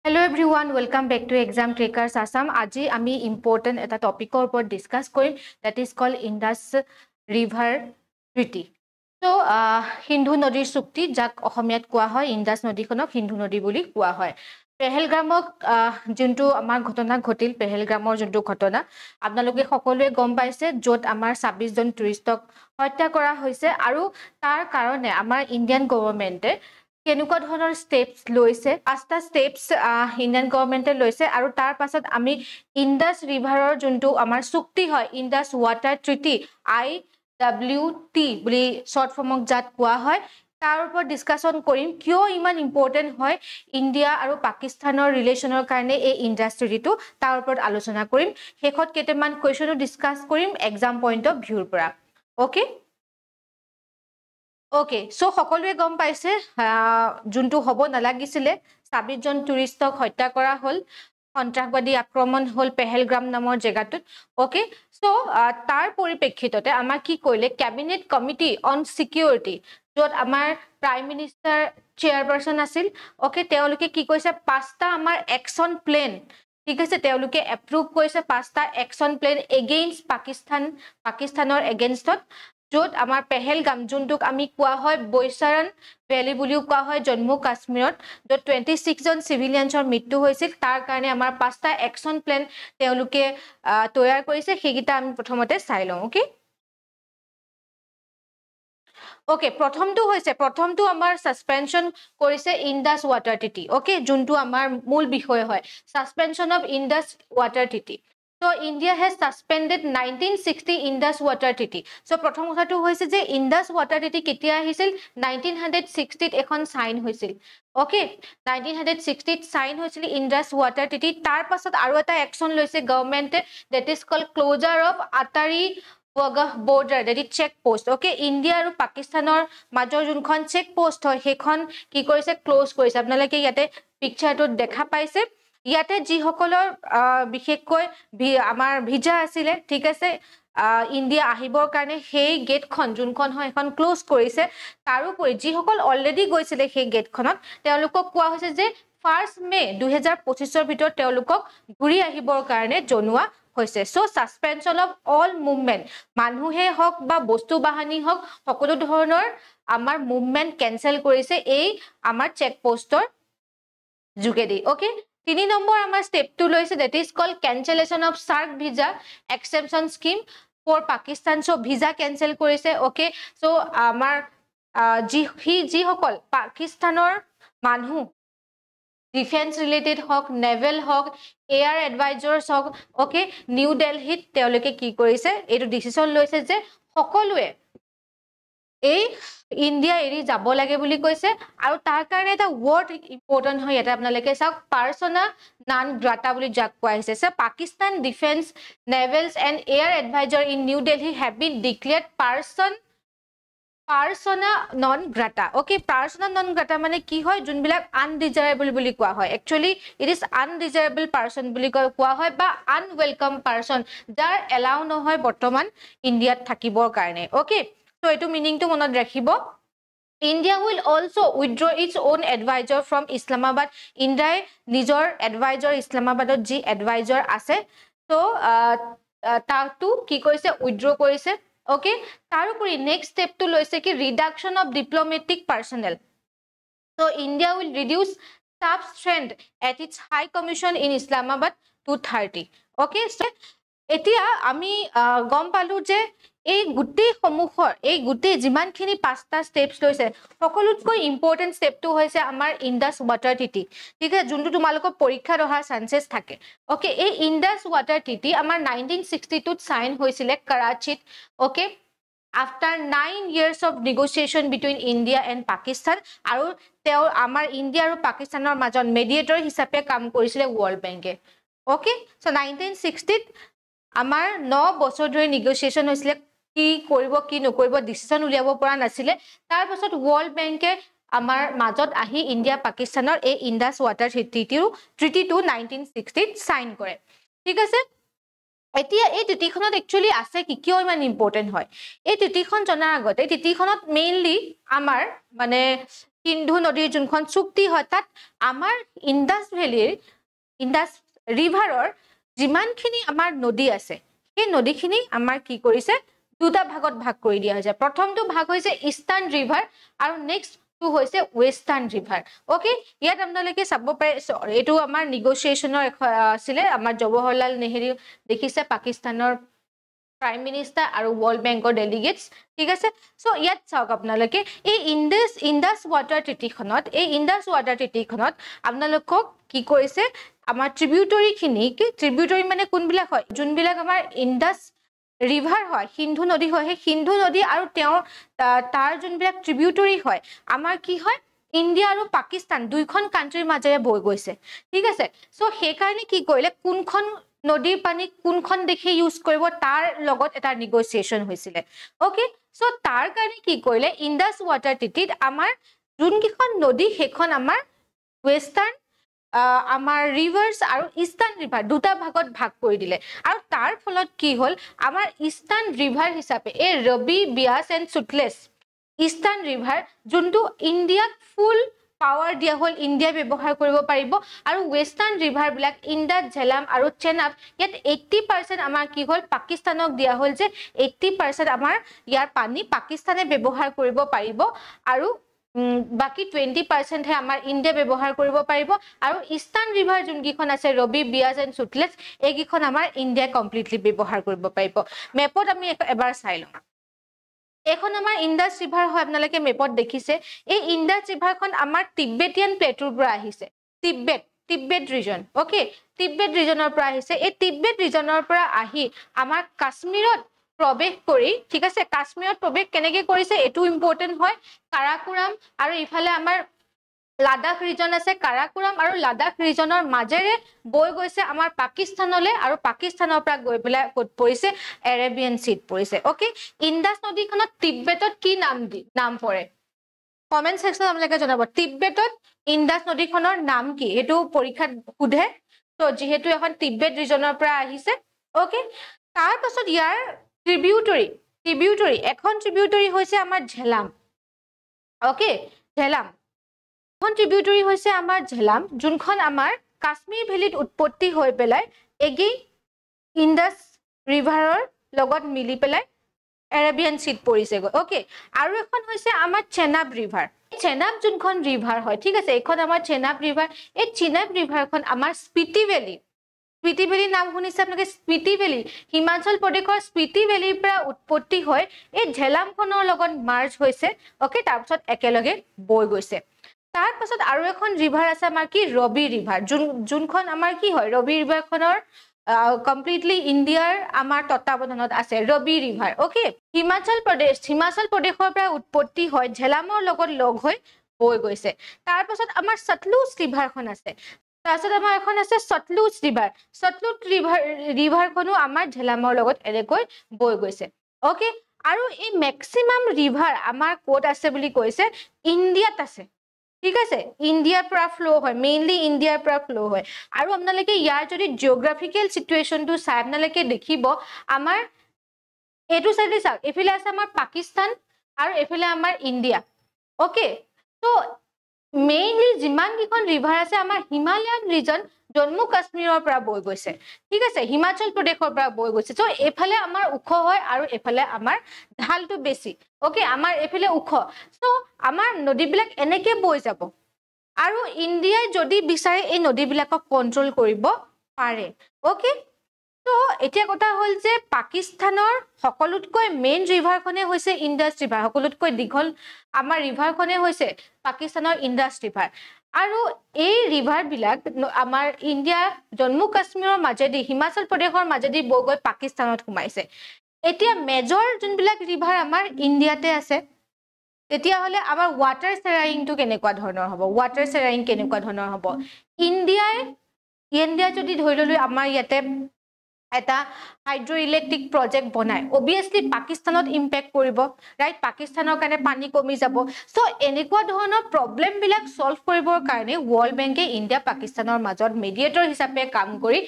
Hello everyone, welcome back to Exam Trackers Assam. Aji ami important eta topic or upor discuss korim that is called Indus River Treaty. So Hindu Nodi Sukti jak Ohomiyat koa hoy Indus Nodi khonok Hindu Nodi buli koa hoy. Pehelgamok juntu amar ghotona ghotil Pehelgamor juntu ghotona apnaloke সকলোৱে গম পাইছে যত আমাৰ 26 জন টুৰিষ্টক হত্যা কৰা হৈছে আৰু তাৰ কাৰণে আমাৰ ইন্ডিয়ান গৱৰ্ণমেণ্টে কেনেকুৱা ধৰণৰ স্টেপস লৈছে পাঁচটা স্টেপস ইন্ডিয়ান গৱৰ্ণমেণ্টে লৈছে আৰু তাৰ পাছত আমি ইন্দাস ৰিভাৰৰ যোনটো আমাৰ চুক্তি হয় ইন্দাস ৱাটাৰ ট্ৰিটি IWT বুলি শৰ্ট ফৰ্মক জাত কোৱা হয় তাৰ ওপৰত ডিসকাশন কৰিম কিয় ইমান ইম্পৰ্টেন্ট হয় ইন্ডিয়া আৰু পাকিস্তানৰ ৰিলেচনৰ কাৰণে এই ইন্ডাষ্ট্ৰিটো তাৰ ওপৰত আলোচনা কৰিম হেখত কেটেমান কোৱেশ্চনো ডিসকাস কৰিম এক্সাম পইণ্ট অফ ভিউৰ পৰা ওকে Okay, so সকলোৱে গম পাইছে যোনটো হ'ব নালাগিছিলে 26 জন টুৰিষ্টক হত্যা কৰা হল সন্ত্ৰাসবাদী আক্ৰমণ হল পেহেলগ্ৰাম নামৰ জায়গাটোত ওকে সো তাৰ পৰিপ্ৰেক্ষিততে আমাৰ কি কইলে ক্যাবিনেট কমিটি অন সিকিউৰিটি যত আমাৰ প্ৰাইম মিনিষ্টাৰ চেয়াৰপাৰসন আছিল ওকে তেওঁলোকে কি কৈছে পাঁচটা আমাৰ একশন প্লেন ঠিক আছে তেওঁলোকে এপ্ৰুভ কৰিছে পাঁচটা একশন প্লেন এগেইনষ্ট পাকিস্তানৰ এগেইনষ্টত যত আমাৰ পেহেলগাম যোনটোক আমি কোৱা হয় বৈচাৰণ ভ্যালি বুলিও কোৱা হয় জম্মু কাশ্মীৰত যত 26 জন সিভিলিয়ানছৰ মৃত্যু হৈছিল তাৰ কাৰণে আমাৰ পাঁচটা একশন প্লেন তেওঁলোকে তৈয়াৰ কৰিছে হেগিটা আমি প্ৰথমতে চাই লওঁ ওকে ওকে প্ৰথমটো আমাৰ সাসপেনশন কৰিছে ইন্দাস ৱাটাৰ ট্ৰিটি ওকে যোনটো আমাৰ মূল বিষয় হয় suspension of Indus water treaty So India has suspended 1960 Indus Water Treaty. So প্ৰথম কথাটো হৈছে যে Indus Water Treaty কেতিয়া আহিছিল 1960 ত এখন সাইন হৈছিল ওকে 1960 ত সাইন হৈছিল Indus Water Treaty তাৰ পাছত আৰু এটা একশন লৈছে গৱৰ্ণমেণ্টে that is called closure of Atari Wagah border that is check post okay India আৰু পাকিস্তানৰ মাজৰ যোনখন চেক পোষ্ট হয় হেখন কি কৰিছে ক্লোজ কৰিছে আপোনালোকে ইয়াতে পিকচাৰটো দেখা পাইছে ইয়াতে জি সকলৰ বিশেষকৈ আমাৰ ভিজা আছিল ঠিক আছে ইন্ডিয়া আহিবৰ কাৰণে হেই গেটখন যোনখন হয় এখন ক্লোজ কৰিছে তাৰোপৰি জি সকল অলৰেডি গৈছিল হেই গেটখনত তেওঁলোকক কোৱা হৈছে যে 1 মে 2025 ৰ ভিতৰত তেওঁলোকক ঘূৰি আহিবৰ কাৰণে জনোৱা হৈছে so suspension of all movement মানুহে হক বা বস্তু বাহানি হক সকলো ধৰণৰ আমাৰ মুভমেন্ট কেনসেল কৰিছে এই আমাৰ চেক পোষ্টৰ যোগেদি ওকে 3 নম্বৰ আমাৰ স্টেপ 2 লৈছে that is called cancellation of SAARC visa exemption scheme for Pakistan so visa cancel কৰিছে ওকে সো আমাৰ জি সকল পাকিস্তানৰ মানুহ ডিফেন্স ৰিলেটেড হক নেভেল হক এয়াৰ এডভাইজৰ্স হক ওকে নিউ দিল্লীত তেওঁলোকে কি কৰিছে এটো ডিসিশন লৈছে যে সকলোৱে এই ইন্ডিয়া এৰি যাব লাগে বুলি কৈছে আৰু তাৰ কাৰণে এটা ওয়াৰ্ড ইম্পৰ্টেন্ট হয় এটা আপোনালোকে চাওক পাৰ্সনা নন গ্ৰাটা বুলি যাক কোৱা হৈছে so Pakistan defence navals and air adviser in New Delhi have been declared persona non grata okay persona non grata মানে কি হয় যোনবিলাক আনডিজায়াৰেবল বুলি কোৱা হয় actually it is undesirable person বুলি কোৱা হয় বা আনৱেলকাম পাৰ্সন যাৰ এলাউ নহয় বৰ্তমান ইন্ডিয়াত থাকিবৰ কাৰণে okay So etu meaning to monot rakhibo India will also withdraw its own advisor from Islamabad India nijor advisor Islamabadot ji advisor ase so tatu ki koise withdraw korise okay tarupori next step to loise ki reduction of diplomatic personnel so India will reduce staff strength at its high commission in Islamabad to 30 okay so এতিয়া আমি গম পালো যে এই গুটি সমূহৰ এই গুটি জিমানখিনি পাঁচটা স্টেপস লৈছে সকলোতকৈ ইম্পৰ্টেন্ট স্টেপটো হৈছে আমাৰ ইন্দাস ৱাটাৰ ট্ৰিটি ঠিক আছে যোনটো তোমালোকৰ পৰীক্ষাত অহাৰ চান্সেস থাকে ওকে এই ইন্দাস ৱাটাৰ ট্ৰিটি আমাৰ 1962 ত সাইন হৈছিল কৰাচিত okay after 9 years of negotiation between India and Pakistan আৰু তেও আমাৰ ইন্ডিয়া আৰু পাকিস্তানৰ মাজত মেডিয়েটৰ হিচাপে কাম কৰিছিল ওয়াৰ্ল্ড বেংকে ওকে সো 1960 ত আমাৰ 9 বছৰ ধৰি নেগোসিয়েশন হৈছিল কি কৰিব কি নকৰিব ডিসিশন উলিয়াব পৰা নাছিলে তাৰ পাছত ওয়াৰ্ল্ড বেংকে আমাৰ মাজত আহি ইন্ডিয়া পাকিস্তানৰ এই ইন্দাস ৱাটাৰ ট্ৰিটি টু 1960 ত সাইন কৰে ঠিক আছে এতিয়া এই ট্ৰিটিখনত একচুয়ালি আছে কি কিয় ইমান ইম্পৰ্টেন্ট হয় এই ট্ৰিটিখন জনাৰ আগতে ট্ৰিটিখনত মেইনলি আমাৰ মানে সিন্ধু নদীৰ যোনখন চুক্তি হয় তাত আমাৰ ইন্দাস ভেলীৰ ইন্দাস ৰিভাৰৰ যিমানখিনি আমাৰ নদী আছে সেই নদীখিনি আমাৰ কি কৰিছে দুটা ভাগত ভাগ কৰি দিয়া হৈছে প্ৰথমটো ভাগ হৈছে ইষ্টাৰ্ণ ৰিভাৰ আৰু নেক্সট টু হৈছে ওয়েস্টাৰ্ণ ৰিভাৰ ওকে ইয়াত আপোনালোকে চাব পাৰে এটো আমাৰ নেগোসিয়েশনৰ আছিল আমাৰ জৱাহৰলাল নেহেৰু দেখিছে পাকিস্তানৰ প্ৰাইম মিনিষ্টাৰ আৰু ওয়াৰ্ল্ড বেংকৰ ডেলিগেটস ঠিক আছে সো ইয়াত চাওক আপোনালোকে এই ইন্দাস ওয়াটাৰ ট্ৰিটিখনত এই ইন্দাস ওয়াটাৰ ট্ৰিটিখনত আপোনালোকক কি কৰিছে আমাৰ ট্ৰিবিউটৰি খিনি কি ট্ৰিবিউটৰি মানে কোনবিলাক হয় যোনবিলাক আমাৰ ইন্দাস ৰিভাৰ হয় সিন্ধু নদী হয় সেই সিন্ধু নদী আৰু তাৰ যোনবিলাক ট্ৰিবিউটৰি হয় আমাৰ কি হয় ইন্ডিয়া আৰু পাকিস্তান দুইখন কান্ট্ৰিৰ মাজেৰে বৈ গৈছে ঠিক আছে সো সেই কাৰণে কি কৰিলে কোনখন নদীৰ পানী কোনখন দেখি ইউজ কৰিব তাৰ লগত এটা নেগোসিয়েশন হৈছিল ওকে সো তাৰ কাৰণে কি কৰিলে ইন্দাস ওয়াটাৰ ট্ৰিটিত আমাৰ যোনকিখন নদী হেখন আমাৰ ওয়েস্টাৰ্ণ আমাৰ ৰিভাৰ্স আৰু ইষ্টাৰ্ণ ৰিভাৰ দুটা ভাগত ভাগ কৰি দিলে আৰু তাৰ ফলত কি হল আমাৰ ইষ্টাৰ্ণ ৰিভাৰ হিচাপে এই ৰবি বিয়াস এণ্ড সুটলেছ ইষ্টাৰ্ণ ৰিভাৰ যোনটো ইণ্ডিয়াক ফুল পাৱাৰ দিয়া হল ইণ্ডিয়া ব্যৱহাৰ কৰিব পাৰিব আৰু ওয়েস্টাৰ্ণ ৰিভাৰ বিলাক ইন্দাস ঝেলাম আৰু চেনাব ইয়াত 80% আমাৰ কি হল পাকিস্তানক দিয়া হল যে 80% আমাৰ ইয়াৰ পানী পাকিস্তানে ব্যৱহাৰ কৰিব পাৰিব আৰু বাকি 20% হে আমাৰ ইণ্ডিয়া ব্যৱহাৰ কৰিব পাৰিব আৰু ইষ্টাৰ্ণ ৰিভাৰ যোনকিখন আছে ৰবি বিয়াস এণ্ড সুটলেছ এইকিখন আমাৰ ইণ্ডিয়া কমপ্লিটলি ব্যৱহাৰ কৰিব পাৰিব মেপত আমি এবাৰ চাই লওঁ এখন আমাৰ ইন্দাস ৰিভাৰ হয় আপোনালোকে মেপত দেখিছে এই ইন্দাস ৰিভাৰখন আমাৰ তিব্বেটিয়ান প্লেটুৰ পৰা আহিছে তিব্বেট ৰিজন ওকে তিব্বেট ৰিজনৰ পৰা আহিছে এই তিব্বেট ৰিজনৰ পৰা আহি আমাৰ কাশ্মীৰত প্ৰৱেশ কৰি ঠিক আছে কাশ্মীৰত প্ৰৱেশ কেনেকৈ কৰিছে এটো ইম্পৰ্টেন্ট হয় কাৰাকোৰাম আৰু ইফালে আমাৰ লাডাখ ৰিজন আছে কাৰাকোৰাম আৰু লাডাখ ৰিজনৰ মাজেৰে বৈ গৈছে আমাৰ পাকিস্তানলৈ আৰু পাকিস্তানৰ পৰা গৈ পেলাই ক'ত পৰিছে এৰেবিয়ান সিত পৰিছে ওকে ইন্দাস নদীখনত তিব্বেটত কি নাম পৰে কমেন্ট সেকশনত আপোনালোকে জনাব তিব্বেটত ইন্দাস নদীখনৰ নাম কি এটো পৰীক্ষাত সুধে তো যেহেতু এখন তিব্বেট ৰিজনৰ পৰা আহিছে ওকে তাৰ পাছত ইয়াৰ ট্ৰিবিউটৰি এখন ট্ৰিবিউটৰি হৈছে আমাৰ ঝেলাম ওকে ঝেলাম এখন ট্ৰিবিউটৰি হৈছে আমাৰ ঝেলাম যোনখন আমাৰ কাশ্মীৰ ভেলীত উৎপত্তি হৈ পেলাই এগেইন ইন্দাস ৰিভাৰৰ লগত মিলি পেলাই এৰেবিয়ান সিত পৰিছে ওকে আৰু এখন হৈছে আমাৰ চেনাব ৰিভাৰ চেনাব যোনখন ৰিভাৰ হয় ঠিক আছে এখন আমাৰ চেনাব ৰিভাৰ এই চেনাব ৰিভাৰখন আমাৰ স্পিতি ভেলী নাম শুনিছে আপোনালোকে স্পিতি ভেলী হিমাচল প্ৰদেশৰ স্পিতি ভেলীৰ পৰা উৎপত্তি হয় এই ঝেলামখনৰ লগত মাৰ্জ হৈছে ওকে তাৰ পিছত একেলগে বৈ গৈছে তাৰ পাছত আৰু এখন ৰিভাৰ আছে আমাৰ কি ৰবি ৰিভাৰ যোনখন আমাৰ কি হয় ৰবি ৰিভাৰখনৰ কমপ্লিটলি ইণ্ডিয়াৰ আমাৰ তত্ত্বাৱধানত আছে ৰবি ৰিভাৰ ওকে হিমাচল প্ৰদেশৰ পৰা উৎপত্তি হয় ঝেলামৰ লগত লগ হৈ বৈ গৈছে তাৰ পাছত আমাৰ সতলুজ ৰিভাৰখন আছে তাৰপাছত আমাৰ এখন আছে সতলুজ ৰিভাৰখনো আমাৰ ঝেলামৰ লগত এনেকৈ বৈ গৈছে ওকে আৰু এই মেক্সিমাম ৰিভাৰ আমাৰ ক'ত আছে বুলি কৈছে ইণ্ডিয়াত আছে ঠিক আছে ইণ্ডিয়াৰ পৰা ফ্লো হয় মেইনলি ইণ্ডিয়াৰ পৰা ফ্লো হয় আৰু আপোনালোকে ইয়াৰ যদি জিওগ্ৰাফিকেল সিচুৱেশনটো চাই আপোনালোকে দেখিব আমাৰ এটো সাইডে চাওক এফালে আছে আমাৰ পাকিস্তান আৰু এফালে আমাৰ ইণ্ডিয়া ওকে তো মেইনলি যিমান কিখন ৰিভাৰ আছে আমাৰ হিমালয়ান ৰিজন জম্মু কাশ্মীৰৰ পৰা বৈ গৈছে ঠিক আছে হিমাচল প্ৰদেশৰ পৰা বৈ গৈছে তো এফালে আমাৰ উখ হয় আৰু এফালে আমাৰ ঢালটো বেছি ওকে আমাৰ এফালে উখ তো আমাৰ নদীবিলাক এনেকে বৈ যাব আৰু ইণ্ডিয়াই যদি বিচাৰে এই নদীবিলাকক কন্ট্ৰোল কৰিব পাৰে ওকে তো এতিয়া কথা হল যে পাকিস্তানৰ সকলোতকৈ মেইন ৰিভাৰখনে হৈছে ইন্দাস ৰিভাৰ সকলোতকৈ দীঘল আমাৰ ৰিভাৰখনে হৈছে পাকিস্তানৰ ইন্দাস ৰিভাৰ আৰু এই ৰিভাৰ বিলাক আমাৰ ইণ্ডিয়া জম্মু কাশ্মীৰৰ মাজেদি হিমাচল প্ৰদেশৰ মাজেদি বৈ গৈ পাকিস্তানত সোমাইছে এতিয়া মেজৰ যোনবিলাক ৰিভাৰ আমাৰ ইণ্ডিয়াতে আছে তেতিয়া হলে আমাৰ ওয়াটাৰ শেয়াৰিংটো কেনেকুৱা ধৰণৰ হ'ব ইণ্ডিয়া যদি ধৰি ললো আমাৰ ইয়াতে এটা হাইড্ৰো ইলেক্ট্ৰিক প্ৰজেক্ট বনাই অবিয়াসলি পাকিস্তানত ইম্প্যাক্ট কৰিব ৰাইট পাকিস্তানৰ কাৰণে পানী কমি যাব সো এনেকুৱা ধৰণৰ প্ৰবলেম বিলাক সলভ কৰিবৰ কাৰণে ওয়াৰ্ল্ড বেংকে ইণ্ডিয়া পাকিস্তানৰ মাজত মিডিয়েটৰ হিচাপে কাম কৰি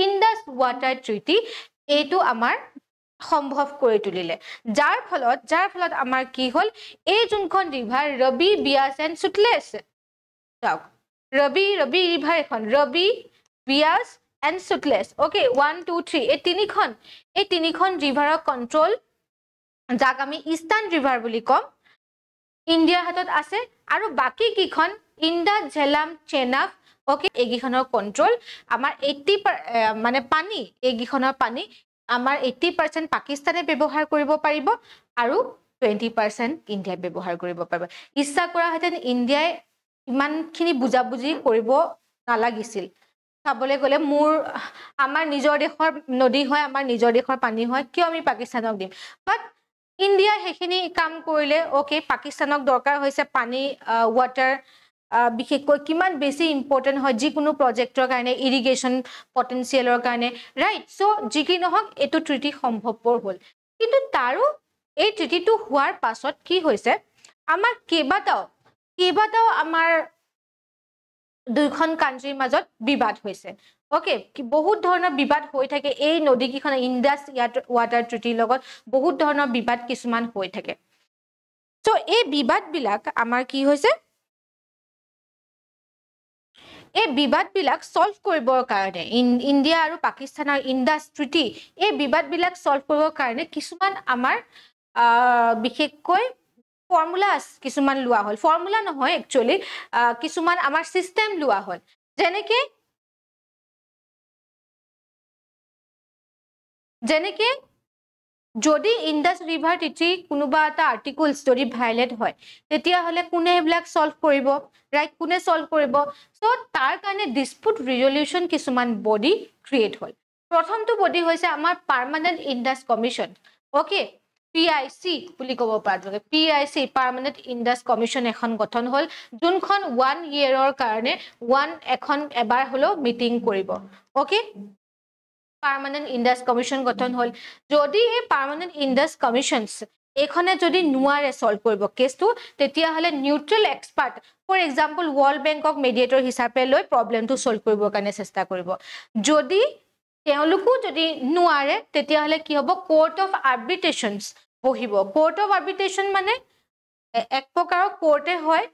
ইন্দাস ওয়াটাৰ ট্ৰিটি এইটো আমাৰ সম্ভৱ কৰি তুলিলে যাৰ ফলত আমাৰ কি হল এই যোনখন ৰিভাৰ ৰবি বিয়াস এণ্ড সুটলেছ চাওক ৰবি ৰিভাৰ এখন ৰবি বিয়াস এণ্ড সুটলেছ ওকে 1 2 3 এই তিনিখন ৰিভাৰৰ কন্ট্ৰোল যাক আমি ইষ্টাৰ্ণ ৰিভাৰ বুলি কম ইণ্ডিয়াৰ হাতত আছে আৰু বাকি কিখন ইণ্ডাছ ঝেলাম চেনাব ওকে এইগিখনৰ কন্ট্ৰোল আমাৰ 80 মানে পানী এইগিখনৰ পানী আমাৰ 80% পাকিস্তানে ব্যৱহাৰ কৰিব পাৰিব আৰু 20% ইণ্ডিয়াই ব্যৱহাৰ কৰিব পাৰিব ইচ্ছা কৰা হেতেন ইণ্ডিয়াই ইমানখিনি বুজাবুজি কৰিব নালাগিছিল চাবলৈ গ'লে আমাৰ নিজৰ দেশৰ নদী হয় আমাৰ নিজৰ দেশৰ পানী হয় কিয় আমি পাকিস্তানক দিম বাট ইণ্ডিয়া হেখিনি কাম কৰিলে ওকে পাকিস্তানক দৰকাৰ হৈছে পানী ওয়াটাৰ বিশেষকৈ কিমান বেছি ইম্পৰ্টেন্ট হয় যিকোনো প্ৰজেক্টৰ কাৰণে ইৰিগেশ্যন পটেনচিয়েলৰ কাৰণে ৰাইট সো যিকি নহওক এটো ট্ৰিটি সম্ভৱপৰ হ'ল কিন্তু তাৰো এই ট্ৰিটিটো হোৱাৰ পাছত কি হৈছে আমাৰ কেইবাটাও আমাৰ দুইখন কান্ট্ৰিৰ মাজত বিবাদ হৈছে ওকে বহুত ধৰণৰ বিবাদ হৈ থাকে এই নদীকিখন ইণ্ডাছ ওয়াটাৰ ট্ৰিটিৰ লগত বহুত ধৰণৰ বিবাদ কিছুমান হৈ থাকে সো এই বিবাদবিলাক আমাৰ কি হৈছে এই বিবাদবিলাক সলভ কৰিবৰ কাৰণে ইণ্ডিয়া আৰু পাকিস্তানৰ ইণ্ডাছ ট্ৰিটি এই বিবাদবিলাক সলভ কৰিবৰ কাৰণে কিছুমান আমাৰ বিশেষকৈ ফৰ্মুলাস কিছুমান লোৱা হ'ল ফৰ্মুলা নহয় একচুয়ালি কিছুমান আমাৰ সিস্টেম লোৱা হ'ল যেনেকে যদি ইণ্ডাছ ৰিভাৰ ট্ৰিটি কোনোবা এটা আৰ্টিকলছ যদি ভায়োলেট হয় তেতিয়া হলে কোনে এইবিলাক সলভ কৰিব ৰাইট কোনে সলভ কৰিব সো তাৰ কাৰণে ডিসপুট ৰিজলিউশন কিছুমান বডি ক্ৰিয়েট হ'ল প্ৰথমটো বডি হৈছে আমাৰ permanent Indus commission okay PIC বুলি ক'ব পাৰো PIC পাৰ্মানেন্ট ইণ্ডাছ কমিশন এখন গঠন হ'ল যোনখন 1 ইয়েৰৰ কাৰণে এখন এবাৰ হলো মিটিং কৰিব ওকে পাৰ্মানেন্ট ইণ্ডাছ কমিশন গঠন হ'ল যদি এই পাৰ্মানেন্ট ইণ্ডাছ কমিশনছ এখনে যদি নোৱাৰে সলভ কৰিব কেছটো তেতিয়া হলে neutral expert for example world বেংকক মিডিয়েটৰ হিচাপে লৈ প্ৰবলেমটো সলভ কৰিবৰ কাৰণে চেষ্টা কৰিব যদি তেওঁলোকো যদি নোৱাৰে তেতিয়া হলে কি হ'ব কোৰ্ট অফ আৰ্বিট্ৰেশনছ বহিব কোৰ্ট অফ আৰ্বিট্ৰেশন মানে এক প্ৰকাৰৰ কোৰ্টে হয়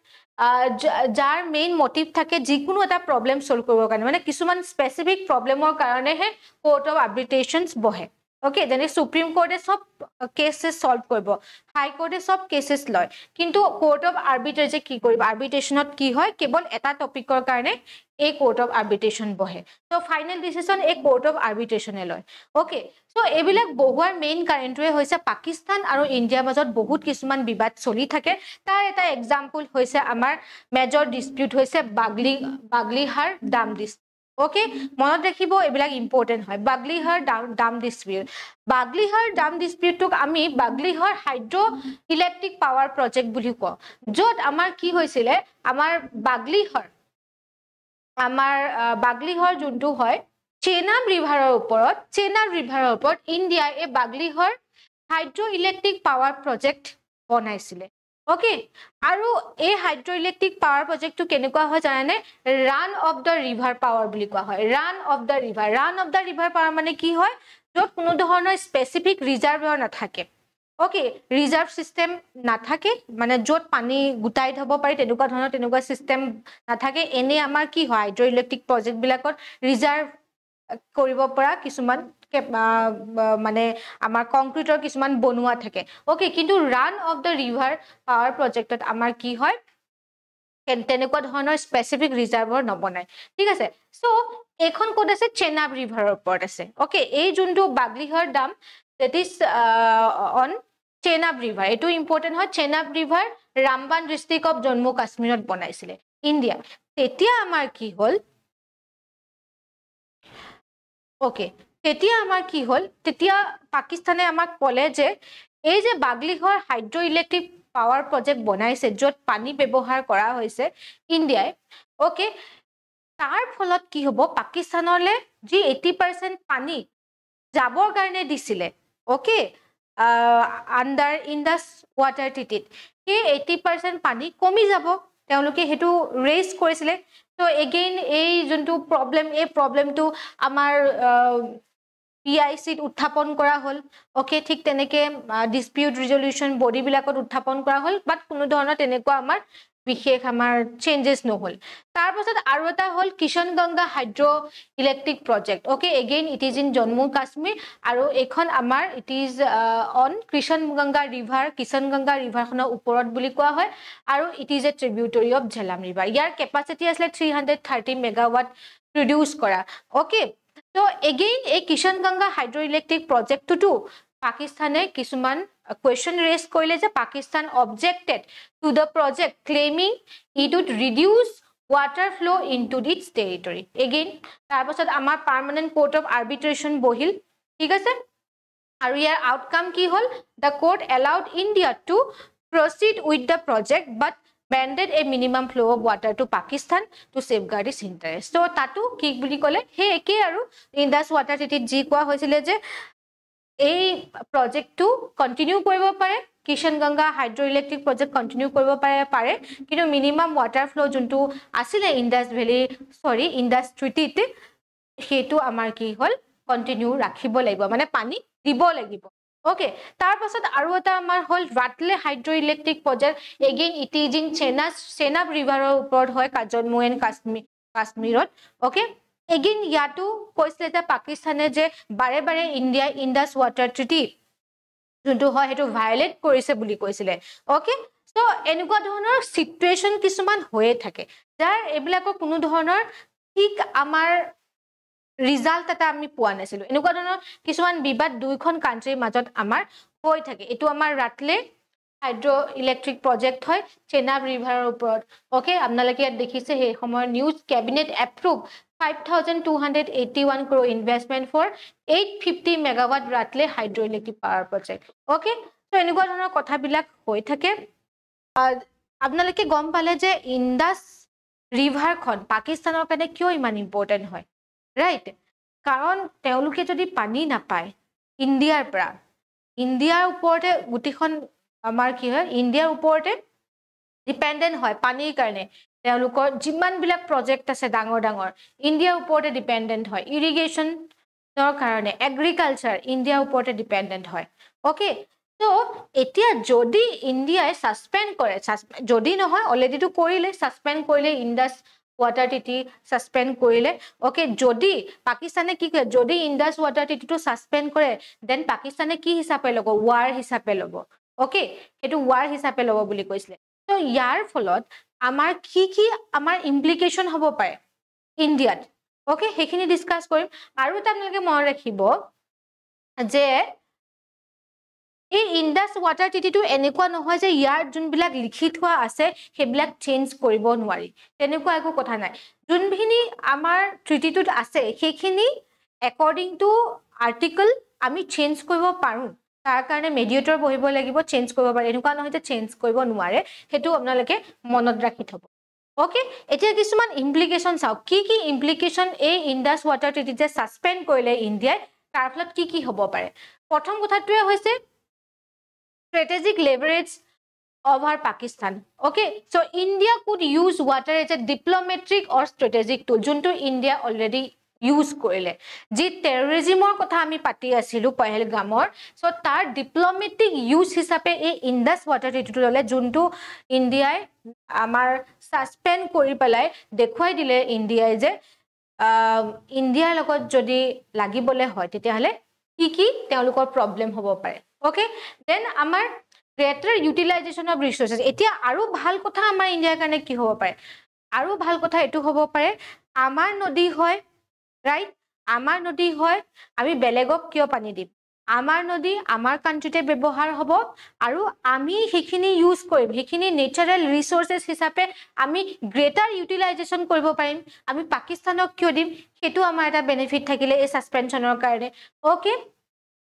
যাৰ মেইন মোটিভ থাকে যিকোনো এটা প্ৰবলেম সলভ কৰিবৰ কাৰণে মানে কিছুমান স্পেসিফিক প্ৰবলেমৰ কাৰণেহে কোৰ্ট অফ আৰ্বিট্ৰেশনছ বহে ওকে যেনে সুপ্ৰিম কোৰ্টে সব কেसेस সলভ কৰিব হাই কোৰ্টে সব কেसेस লয় কিন্তু কোৰ্ট অফ আৰ্বিট্ৰেশন কি কৰিব আৰ্বিট্ৰেশনত কি হয় কেৱল এটা টপিকৰ কাৰণে এই কোৰ্ট অফ আৰ্বিট্ৰেশন বহে সো ফাইনাল ডিসিশন এই কোৰ্ট অফ আৰ্বিট্ৰেশনে লয় ওকে সো এইবিলাক বহুৱাৰ মেইন কাৰেন্টৱে হৈছে পাকিস্তান আৰু ইণ্ডিয়াৰ মাজত বহুত কিছুমান বিবাদ চলি থাকে তাৰ এটা এক্সাম্পল হৈছে আমাৰ মেজৰ ডিসপিউট হৈছে বাগলিহাৰ ডাম ডিসপিউট ওকে মনত ৰাখিব এইবিলাক ইম্পৰ্টেন্ট হয় বাগলিহাৰ ডাম ডিসপিউটক আমি বাগলিহাৰ হাইড্ৰো ইলেক্ট্ৰিক পাৱাৰ প্ৰজেক্ট বুলি কওঁ যত আমাৰ কি হৈছিলে আমাৰ বাগলিহাৰ যোনটো হয় চেনাব ৰিভাৰৰ ওপৰত ইণ্ডিয়াই এই বাগলিহাৰ হাইড্ৰো ইলেক্ট্ৰিক পাৱাৰ প্ৰজেক্ট বনাইছিলে ওকে আৰু এই হাইড্ৰো ইলেক্ট্ৰিক পাৱাৰ প্ৰজেক্টটো কেনেকুৱা হয় জানেনে run of the river power বুলি কোৱা হয় run of the river power মানে কি হয় যত কোনো ধৰণৰ স্পেসিফিক ৰিজাৰ্ভাৰ নাথাকে ওকে ৰিজাৰ্ভ সিস্টেম নাথাকে মানে যত পানী গুটাই থব পাৰি তেনেকুৱা সিস্টেম নাথাকে এনে আমাৰ কি হয় হাইড্ৰো ইলেক্ট্ৰিক প্ৰজেক্ট বিলাকত ৰিজাৰ্ভ কৰিব পৰা কিছুমান মানে আমাৰ কংক্ৰিটৰ কিছুমান বনোৱা থাকে ওকে কিন্তু run of the river power প্ৰজেক্টত আমাৰ কি হয় তেনেকুৱা ধৰণৰ স্পেসিফিক ৰিজাৰ্ভাৰ নবনাই ঠিক আছে সো এখন কোড আছে চেনাব ৰিভাৰৰ ওপৰত আছে ওকে এই যোনটো বাগলিহাৰ ডাম that is on Chenab river এটো ইম্পৰ্টেন্ট হয় Chenab river Ramban district of Jammu কাশ্মীৰত বনাইছিলে ইণ্ডিয়া তেতিয়া আমাৰ কি হ'ল ওকে তেতিয়া আমাৰ কি হ'ল তেতিয়া পাকিস্তানে আমাক ক'লে যে এই যে বাগলিহাৰ হাইড্ৰো ইলেক্ট্ৰিক পাৱাৰ প্ৰজেক্ট বনাইছে যত পানী ব্যৱহাৰ কৰা হৈছে ইণ্ডিয়াই ওকে তাৰ ফলত কি হ'ব পাকিস্তানলে যি 80% পানী যাবৰ কাৰণে দিছিলে ওকে আন্ডাৰ ইণ্ডাছ ওয়াটাৰ ট্ৰিটিত এই 80% পানী কমি যাব তেওঁলোকে হেতু ৰেজ কৰিছিলে তো এগেইন এই যোনটো প্ৰবলেম এই প্ৰবলেমটো আমাৰ PIC উত্থাপন কৰা হল ওকে ঠিক তেনেকে ডিসপিউট ৰিজলিউশন বডি বিলাকত উত্থাপন কৰা হল বাট কোনো ধৰণৰ তেনেকুৱা আমাৰ বিশেষ আমাৰ চেঞ্জেস নহল তাৰ পাছত আৰু এটা হল Kishan Ganga hydro electric project okay again it is in Jammu Kashmir আৰু এখন আমাৰ it is on Kishan Ganga ৰিভাৰখনৰ ওপৰত বুলি কোৱা হয় আৰু it is a tributary of Jhelum river ইয়াৰ কেপাসিটি আছে 330 মেগাৱাট প্ৰডিউস কৰা ওকে তো এগেইন এই কিষণ গংগা হাইড্ৰো ইলেক্ট্ৰিক প্ৰজেক্টটো পাকিস্তানে কিছুমান question raised কৰিলে যে Pakistan objected to the project claiming it would reduce water flow into its territory again তাৰ পাছত আমাৰ permanent court of arbitration বহিল ঠিক আছে আৰু ইয়াৰ outcome কি হল the court allowed India to proceed with the project but mandate a minimum flow of water to Pakistan to safeguard its interest so তাতো কি বুলি কলে হে একে আৰু ইন্দাস ওয়াটাৰ ট্ৰিটিত জি কোৱা হৈছিল যে এই প্ৰজেক্টটো কন্টিনিউ কৰিব পাৰে Kishan Ganga hydro electric project continue কৰিব পাৰে কিন্তু মিনিমাম ওয়াটাৰ ফ্লো যোনটো আছিল ইন্দাস ট্ৰিটিত হেতু আমাৰ কি হল কন্টিনিউ ৰাখিব লাগিব মানে পানী দিব লাগিব ওকে তাৰ পাছত আৰু এটা আমাৰ হল Ratle hydro electric project again it is in Chenab ৰিভাৰৰ ওপৰত হয় জম্মু এণ্ড কাশ্মীৰত ওকে এগেইন ইয়াতো কৈছিলে যে পাকিস্তানে যে বাৰে বাৰে ইন্দাস ওয়াটাৰ ট্ৰিটি যোনটো হয় হেতু ভায়োলেট কৰিছে বুলি কৈছিলে ওকে সো এনেকুৱা ধৰণৰ সিচুৱেশন কিছুমান হৈয়ে থাকে যাৰ এবিলাকৰ কোনো ধৰণৰ ঠিক আমাৰ ৰিজাল্ট এটা আমি পোৱা নাছিলো এনেকুৱা ধৰণৰ কিছুমান বিবাদ দুইখন কান্ট্ৰিৰ মাজত আমাৰ হৈ থাকে এটো আমাৰ ৰাটলে হাইড্ৰো ইলেক্ট্ৰিক প্ৰজেক্ট হয় চেনাব ৰিভাৰৰ ওপৰত ওকে আপোনালোকে ইয়াত দেখিছে হে সময়ৰ news cabinet approve 5281 crore investment for 850 megawatt Ratle hydroelectric power project okay so এনেকুৱা ধৰণৰ কথাবিলাক হৈ থাকে আপোনালোকে গম পালে যে ইন্দাস ৰিভাৰখন পাকিস্তানৰ কাৰণে কিয় ইমান ইম্পৰ্টেন্ট হয় ৰাইট কাৰণ তেওঁলোকে যদি পানী নাপায় ইণ্ডিয়াৰ ওপৰতে গুটিখন আমাৰ কি হয় ইণ্ডিয়াৰ ওপৰতে ডিপেন্ডেন্ট হয় পানীৰ কাৰণে তেওঁলোকৰ যিমান বিলাক প্ৰজেক্ট আছে ডাঙৰ ইণ্ডিয়াৰ ওপৰতে ডিপেন্ডেন্ট হয় ইৰিগেশ্যনৰ কাৰণে এগ্ৰিকালচাৰ ইণ্ডিয়াৰ ওপৰতে ডিপেন্ডেন্ট হয় ওকে তো এতিয়া যদি ইণ্ডিয়াই সাসপেন্ড কৰে যদি নহয় অলৰেডি তো কৰিলে সাসপেন্ড কৰিলে ইন্দাস ওয়াটাৰ ট্ৰিটি সাসপেন্ড কৰিলে ওকে যদি পাকিস্তানে কি কৰে যদি ইন্দাস ওয়াটাৰ ট্ৰিটিটো সাসপেন্ড কৰে দেন পাকিস্তানে কি হিচাপে লব ওয়াৰ হিচাপে লব ওকে এটো ওয়াৰ হিচাপে লব বুলি কৈছিলে তো ইয়াৰ ফলত আমাৰ কি আমাৰ ইমপ্লিকেশন হ'ব পাৰে ইণ্ডিয়াত ওকে হেখিনি ডিসকাস কৰিম আৰু আপোনালোকে মনত ৰাখিব যে এই ইন্দাস ওয়াটাৰ ট্ৰিটিটো এনেকুৱা নহয় যে ইয়াৰ যোনবিলাক লিখি থোৱা আছে হেবিলাক চেঞ্জ কৰিব নোৱাৰি তেনেকুৱা একো কথা নাই যোনখিনি আমাৰ ট্ৰিটিটোত আছে হেখিনি একৰ্ডিং টু আৰ্টিকল আমি চেঞ্জ কৰিব পাৰো তাৰ কাৰণে মেডিয়েটৰ বহিব লাগিব চেঞ্জ কৰিব পাৰে এনেকুৱা নহয় যে চেঞ্জ কৰিব নোৱাৰে হেতু আপোনালোকে মনত ৰাখি থব ওকে এতিয়া কিছুমান ইমপ্লিকেশন চাও কি ইমপ্লিকেশন এই ইন্দাস ওয়াটাৰ ট্ৰিটি যে সাসপেন্ড কৰিলে ইণ্ডিয়াই তাৰ ফলত কি হ'ব পাৰে প্ৰথম কথাটোৱে হৈছে strategic leverage over Pakistan okay so India could use water as a diplomatic or strategic tool junto India already use korile ji terrorismor kotha ami pati asilu pahelgamor so tar diplomatic use hisabe ei Indus water treaty lole junto India amar suspend kori pelai dekhuai dile India je India logot jodi lagibole hoy tetia hale ki teolukor problem hobo pare okay then amar greater utilization of resources etia aru bhal kotha amar India kane ki hobo pare aru bhal kotha etu hobo pare amar nodi hoy right amar nodi hoy ami belegok kyo pani dim amar nodi amar country te bebohar hobo aru ami hekhini use korim hekhini natural resources hisabe ami greater utilization koribo parim ami Pakistanok kyo dim hetu amar eta benefit thakile ei suspensionor karone okay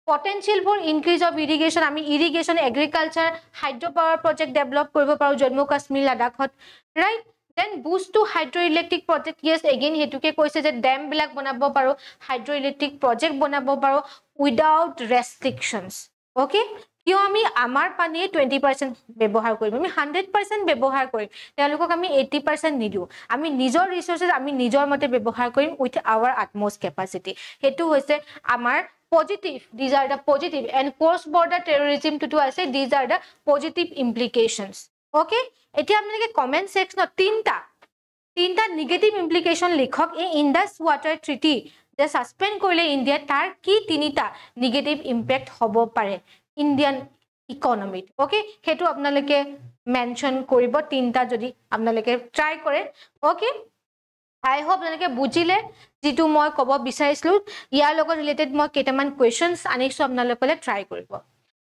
potential for increase of irrigation ami irrigation agriculture hydropower project develop koribo paru Jammu Kashmir Ladakhot right then boost to hydroelectric project yes again hetuke koise je dam bilak banabo paru hydroelectric project banabo paru without restrictions okay কিয় আমি আমাৰ পানী 20% ব্যৱহাৰ কৰিম আমি 100% ব্যৱহাৰ কৰিম তেওঁলোকক আমি 80% নিদিও আমি নিজৰ ৰিসোৰ্সেস আমি নিজৰ মতে ব্যৱহাৰ কৰিম উইথ आवर utmost capacity হেতু হৈছে আমাৰ positive, these are the positive, and cross border terrorism to I say these are the positive implications. Okay, এতিয়া আপোনালোকে কমেন্ট সেকশনত তিনটা নেগেটিভ ইমপ্লিকেশন লিখক এই ইন্ডাস ওয়াটার ট্রিটি যে সাসপেন্ড কৰিলে ইন্ডিয়া তাৰ কি তিনিটা নেগেটিভ ইম্প্যাক্ট হ'ব পাৰে ইন্ডিয়ান ইকোনমিত ওকে হেতু আপোনালোকে মেনশন কৰিব তিনটা যদি আপোনালোকে ট্ৰাই কৰে ওকে I hope আপোনালোকে বুজিলে যেটো মই কব বিচাৰিছিলো ইয়াৰ লগত ৰিলেটেড মই কেটামান কোৱেশ্চনছ আনিছো আপোনালোকলে ট্ৰাই কৰিব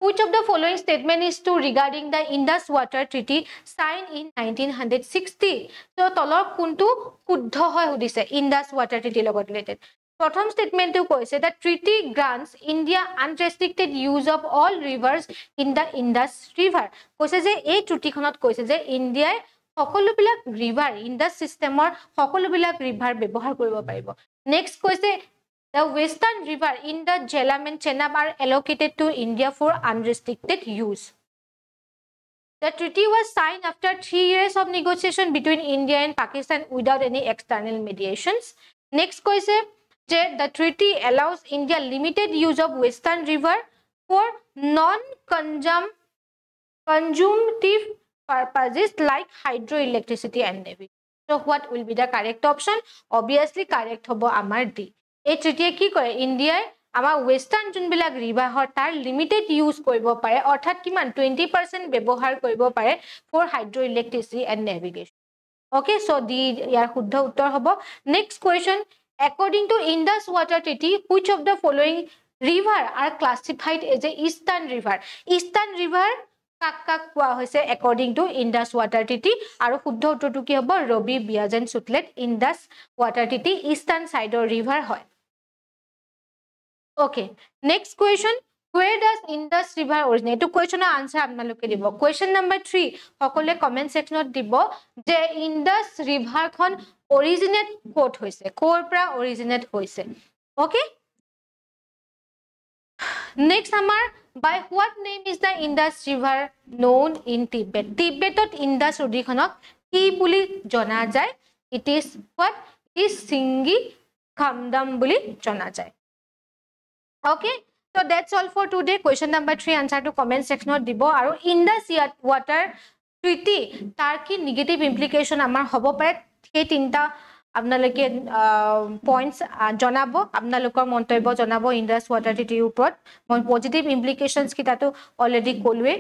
Which of the following statement is true regarding the Indus Water Treaty signed in 1960? So, tolor kuntu kuddho hoy hudise Indus Water Treaty logot related. Prothom statement to koise the treaty grants India unrestricted use of all rivers in the Indus River. Koise je ei treaty khonot koise je India সকলো বিলাক river Indus system or সকলো বিলাক river ব্যবহাৰ কৰিব পাৰিব. Next koise The western river in the Jhelum and Chenab are allocated to India for unrestricted use. The treaty was signed after 3 years of negotiation between India and Pakistan without any external mediations. Next question, the treaty allows India limited use of western river for non-consumptive purposes like hydroelectricity and navigation. So what will be the correct option? Obviously correct hobo amar D. এই ট্রিটিয়ে কি কৰে ইন্ডিয়াই আমাৰ western জুনবিলাক river হয় তাৰ limited use কৰিব পাৰে অৰ্থাৎ কিমান 20% ব্যৱহাৰ কৰিব পাৰে for hydro electricity and navigation okay so the ইয়াৰ শুদ্ধ উত্তৰ হ'ব next question according to Indus Water Treaty which of the following river are classified as a eastern river কাক কোৱা হৈছে according to Indus Water Treaty আৰু শুদ্ধ উত্তৰটো কি হ'ব ৰবি বিয়াজেন Sutlej Indus Water Treaty eastern সাইডৰ ৰিভাৰ হয় Okay, next question. Where does Indus River originate? To question answer আপোনালোকে দিব question number 3 সকলে comment sectionত দিব যে Indus River খন originate ক'ত হৈছে ক'ৰ পৰা originate হৈছে okay next আমাৰ by what name is the Indus River known in Tibet Tibetot Indus নদীখনক কি বুলি জনা যায় it is what is Singi Khamdam বুলি জনা যায় Okay, so that's all for today. Question number 3 answer to comment section or dibo aru Indus Water Treaty tar ki negative implication amar hobo pare he tinta আপোনালোকে points জনাবো আপোনালোকৰ মন্তব্য জনাবো Indus Water Treaty ওপৰত মই positive implications কিটাটো already কলুৱে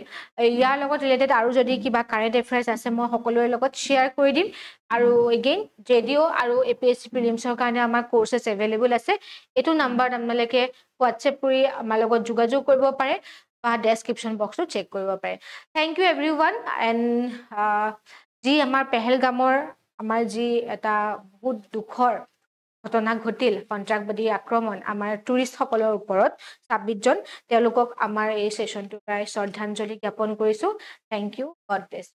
ইয়াৰ লগত related আৰু যদি কিবা current এফেয়াৰ্স আছে মই সকলোৰে লগত শেয়াৰ কৰি দিম আৰু এগেইন জেডিও আৰু এপিএসসি প্ৰিলিমছৰ কাৰণে আমাৰ কোৰ্সেস अवेलेबल আছে এটো নাম্বাৰ আপোনালোকে WhatsApp কৰি আমাৰ লগত যোগাযোগ কৰিব পাৰে বা ডেসক্ৰিপচন বক্সটো চেক কৰিব পাৰে থ্যাংক ইউ एवरीवन এন্ড জি আমাৰ পেহেলগামৰ আমাৰ জি এটা বহুত দুখৰ ঘটনা ঘটিল সন্ত্ৰাসবাদী আক্ৰমণ আমাৰ টুৰিষ্ট সকলৰ ওপৰত 26 জন তেওঁলোকক আমাৰ এই সেশনটো প্ৰায় শ্ৰদ্ধাঞ্জলি জ্ঞাপন কৰিছো থ্যাংক ইউ গড ব্লেছ